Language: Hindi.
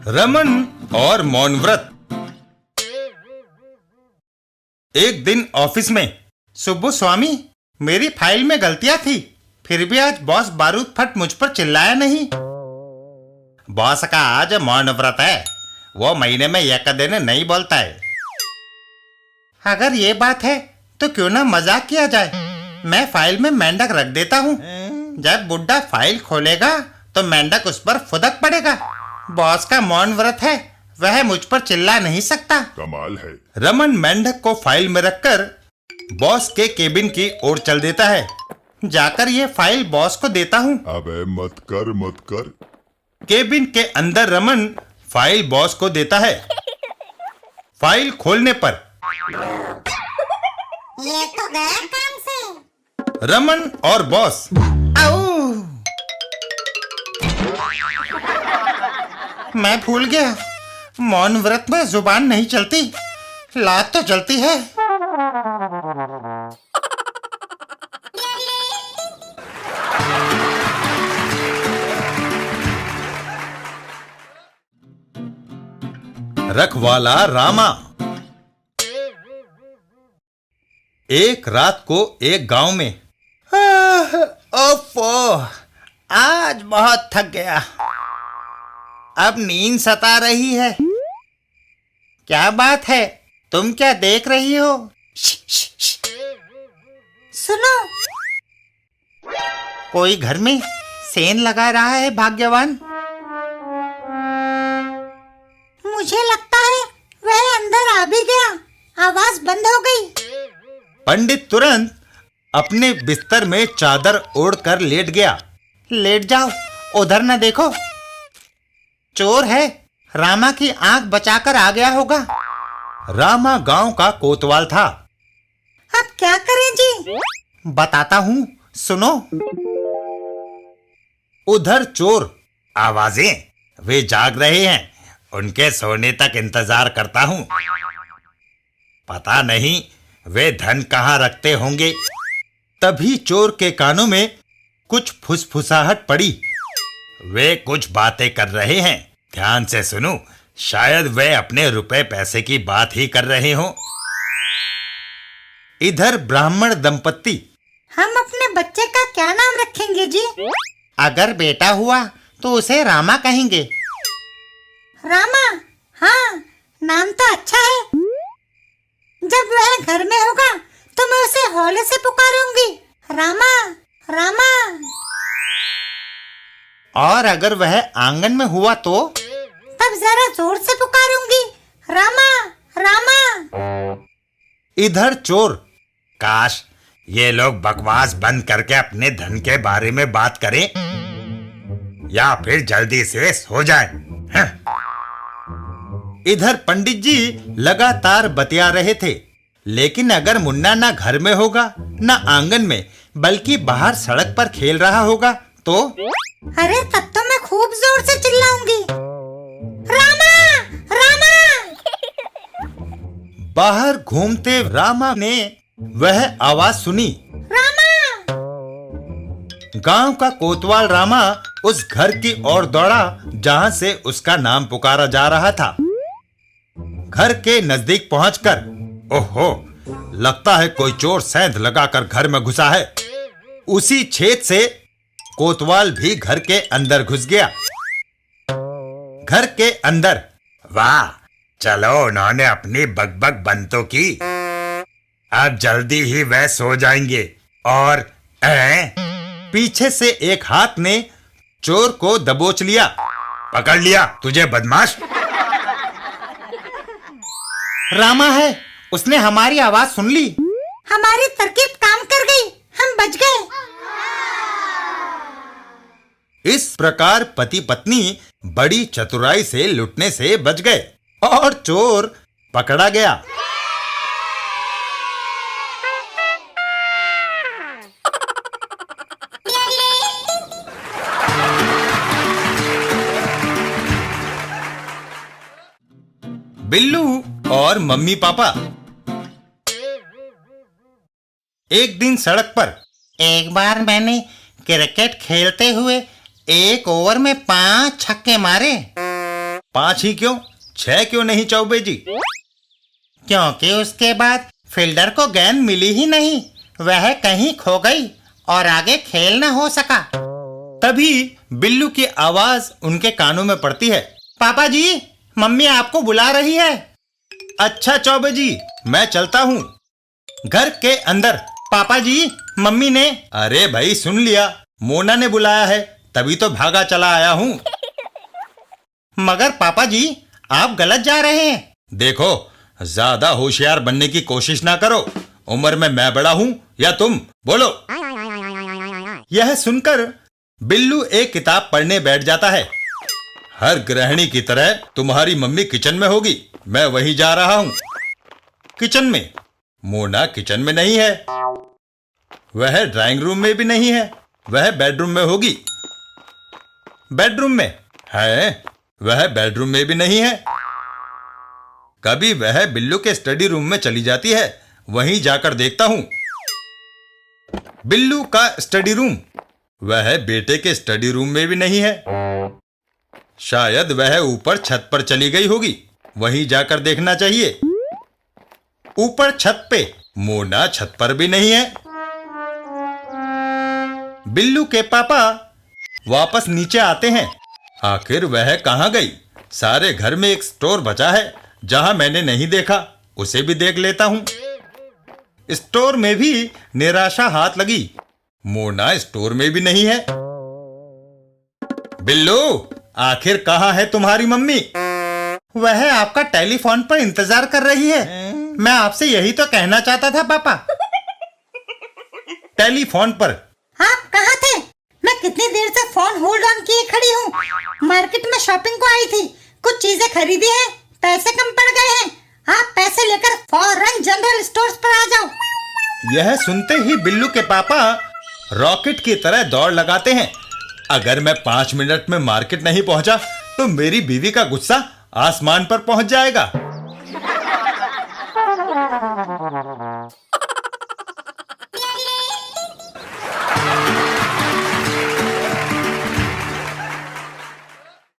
रमन और मौन व्रत। एक दिन ऑफिस में, सुब्बू स्वामी, मेरी फाइल में गलतियां थी, फिर भी आज बॉस बारूद फट मुझ पर चिल्लाया नहीं। बॉस का आज मौन व्रत है, वो महीने में एक दिन नहीं बोलता है। अगर ये बात है तो क्यों ना मजाक किया जाए, मैं फाइल में मेंढक रख देता हूँ। जब बुड्ढा फाइल खोलेगा तो मेंढक उस पर फुदक पड़ेगा। बॉस का मौन व्रत है, वह मुझ पर चिल्ला नहीं सकता। कमाल है। रमन मेंढक को फाइल में रखकर बॉस के केबिन की ओर चल देता है। जाकर ये फाइल बॉस को देता हूँ। अबे मत कर। केबिन के अंदर रमन फाइल बॉस को देता है। फाइल खोलने पर ये तो गया काम से। रमन और बॉस। मैं भूल गया, मौन व्रत में जुबान नहीं चलती, लात तो चलती है। रखवाला रामा। एक रात को एक गांव में, ओफो, आज बहुत थक गया, अब नींद सता रही है। क्या बात है, तुम क्या देख रही हो? सुनो, कोई घर में सेन लगा रहा है भाग्यवान। मुझे लगता है वह अंदर आ भी गया, आवाज बंद हो गई। पंडित तुरंत अपने बिस्तर में चादर ओढ़कर लेट गया। लेट जाओ, उधर न देखो, चोर है, रामा की आंख बचाकर आ गया होगा। रामा गांव का कोतवाल था। अब क्या करें जी? बताता हूँ, सुनो। उधर चोर, आवाजें, वे जाग रहे हैं, उनके सोने तक इंतजार करता हूँ। पता नहीं वे धन कहाँ रखते होंगे। तभी चोर के कानों में कुछ फुसफुसाहट पड़ी। वे कुछ बातें कर रहे हैं, ध्यान से सुनो, शायद वे अपने रुपए पैसे की बात ही कर रहे हो। इधर ब्राह्मण दंपत्ति। हम अपने बच्चे का क्या नाम रखेंगे जी? अगर बेटा हुआ तो उसे रामा कहेंगे। रामा? हाँ, नाम तो अच्छा है। जब वह घर में होगा तो मैं उसे हौले से पुकारूंगी, रामा रामा। और अगर वह आंगन में हुआ तो? तब जरा जोर से पुकारूंगी, रामा रामा। इधर चोर, काश ये लोग बकवास बंद करके अपने धन के बारे में बात करें, या फिर जल्दी से सो जाए। इधर पंडित जी लगातार बतिया रहे थे, लेकिन अगर मुन्ना ना घर में होगा ना आंगन में, बल्कि बाहर सड़क पर खेल रहा होगा तो? अरे तब तो मैं खूब जोर से चिल्लाऊंगी, रामा रामा। बाहर घूमते रामा ने वह आवाज सुनी। रामा। गांव का कोतवाल रामा उस घर की ओर दौड़ा जहां से उसका नाम पुकारा जा रहा था। घर के नजदीक पहुंचकर, ओहो, लगता है कोई चोर सेंध लगाकर घर में घुसा है। उसी छेद से कोतवाल भी घर के अंदर घुस गया। घर के अंदर, वाह, चलो उन्होंने अपनी बकबक बंद तो की, अब जल्दी ही वह सो जाएंगे। और पीछे से एक हाथ ने चोर को दबोच लिया। पकड़ लिया तुझे बदमाश। रामा है, उसने हमारी आवाज सुन ली। हमारी तरकीब काम कर गई, हम बच गए। इस प्रकार पति पत्नी बड़ी चतुराई से लुटने से बच गए और चोर पकड़ा गया। बिल्लू और मम्मी पापा। एक दिन सड़क पर, एक बार मैंने क्रिकेट खेलते हुए एक ओवर में 5 छक्के मारे। 5 ही क्यों, 6 क्यों नहीं चौबे जी? क्योंकि उसके बाद फील्डर को गेंद मिली ही नहीं, वह कहीं खो गई और आगे खेल न हो सका। तभी बिल्लू की आवाज उनके कानों में पड़ती है। पापा जी, मम्मी आपको बुला रही है। अच्छा चौबे जी, मैं चलता हूँ। घर के अंदर पापा जी, मम्मी ने। अरे भाई सुन लिया, मोना ने बुलाया है, तभी तो भागा चला आया हूँ। मगर पापा जी, आप गलत जा रहे हैं। देखो, ज्यादा होशियार बनने की कोशिश ना करो। उम्र में मैं बड़ा हूँ या तुम, बोलो। यह सुनकर बिल्लू एक किताब पढ़ने बैठ जाता है। हर गृहिणी की तरह तुम्हारी मम्मी किचन में होगी, मैं वहीं जा रहा हूँ। किचन में? मोना किचन में नहीं है, वह ड्राइंग रूम में भी नहीं है, वह बेडरूम में होगी। बेडरूम में है, वह बेडरूम में भी नहीं है। कभी वह बिल्लू के स्टडी रूम में चली जाती है, वहीं जाकर देखता हूं। बिल्लू का स्टडी रूम, वह बेटे के स्टडी रूम में भी नहीं है। शायद वह ऊपर छत पर चली गई होगी, वहीं जाकर देखना चाहिए। ऊपर छत पे, मोना छत पर भी नहीं है। बिल्लू के पापा वापस नीचे आते हैं। आखिर वह कहां गई? सारे घर में एक स्टोर बचा है जहां मैंने नहीं देखा, उसे भी देख लेता हूं। स्टोर में भी निराशा हाथ लगी, मोना स्टोर में भी नहीं है। बिल्लू, आखिर कहां है तुम्हारी मम्मी? वह आपका टेलीफोन पर इंतजार कर रही है। मैं आपसे यही तो कहना चाहता था पापा। टेलीफोन पर? आप कहाँ थे? मैं कितनी देर से फोन होल्ड ऑन किए खड़ी हूँ। मार्केट में शॉपिंग को आई थी, कुछ चीजें खरीदी है, पैसे कम पड़ गए हैं। आप पैसे लेकर फौरन जनरल स्टोर्स पर आ जाओ। यह सुनते ही बिल्लू के पापा रॉकेट की तरह दौड़ लगाते हैं। अगर मैं 5 मिनट में मार्केट नहीं पहुंचा तो मेरी बीवी का गुस्सा आसमान पर पहुंच जाएगा।